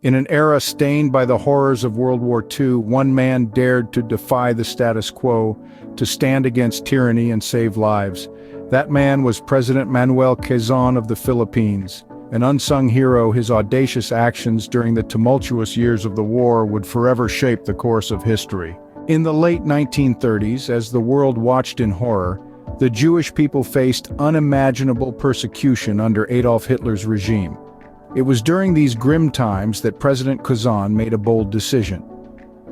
In an era stained by the horrors of World War II, one man dared to defy the status quo, to stand against tyranny and save lives. That man was President Manuel Quezon of the Philippines. An unsung hero, his audacious actions during the tumultuous years of the war would forever shape the course of history. In the late 1930s, as the world watched in horror, the Jewish people faced unimaginable persecution under Adolf Hitler's regime. It was during these grim times that President Quezon made a bold decision.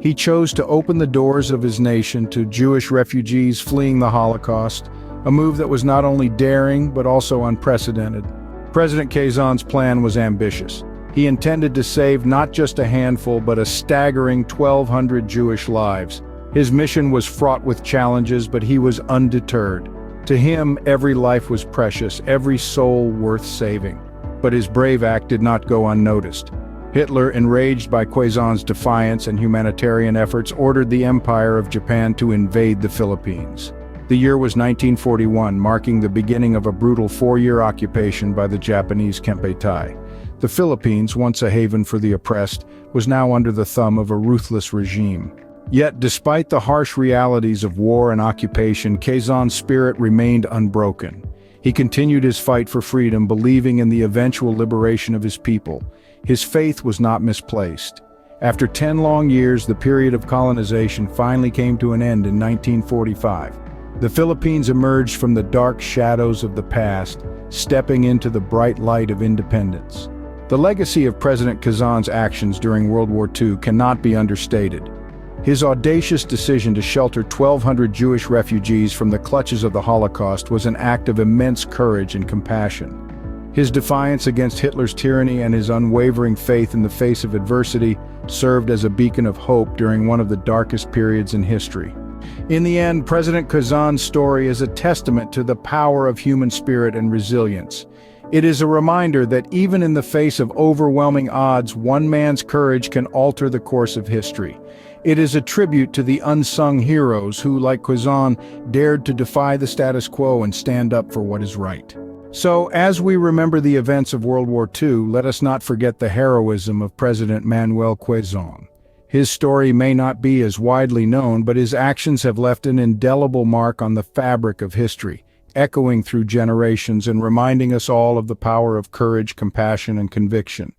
He chose to open the doors of his nation to Jewish refugees fleeing the Holocaust, a move that was not only daring but also unprecedented. President Quezon's plan was ambitious. He intended to save not just a handful but a staggering 1,200 Jewish lives. His mission was fraught with challenges, but he was undeterred. To him, every life was precious, every soul worth saving. But his brave act did not go unnoticed. Hitler, enraged by Quezon's defiance and humanitarian efforts, ordered the Empire of Japan to invade the Philippines. The year was 1941, marking the beginning of a brutal 4-year occupation by the Japanese Kempeitai. The Philippines, once a haven for the oppressed, was now under the thumb of a ruthless regime. Yet, despite the harsh realities of war and occupation, Quezon's spirit remained unbroken. He continued his fight for freedom, believing in the eventual liberation of his people. His faith was not misplaced. After 10 long years, the period of colonization finally came to an end in 1945. The Philippines emerged from the dark shadows of the past, stepping into the bright light of independence. The legacy of President Quezon's actions during World War II cannot be understated. His audacious decision to shelter 1,200 Jewish refugees from the clutches of the Holocaust was an act of immense courage and compassion. His defiance against Hitler's tyranny and his unwavering faith in the face of adversity served as a beacon of hope during one of the darkest periods in history. In the end, President Quezon's story is a testament to the power of human spirit and resilience. It is a reminder that even in the face of overwhelming odds, one man's courage can alter the course of history. It is a tribute to the unsung heroes who, like Quezon, dared to defy the status quo and stand up for what is right. So, as we remember the events of World War II, let us not forget the heroism of President Manuel Quezon. His story may not be as widely known, but his actions have left an indelible mark on the fabric of history, echoing through generations and reminding us all of the power of courage, compassion, and conviction.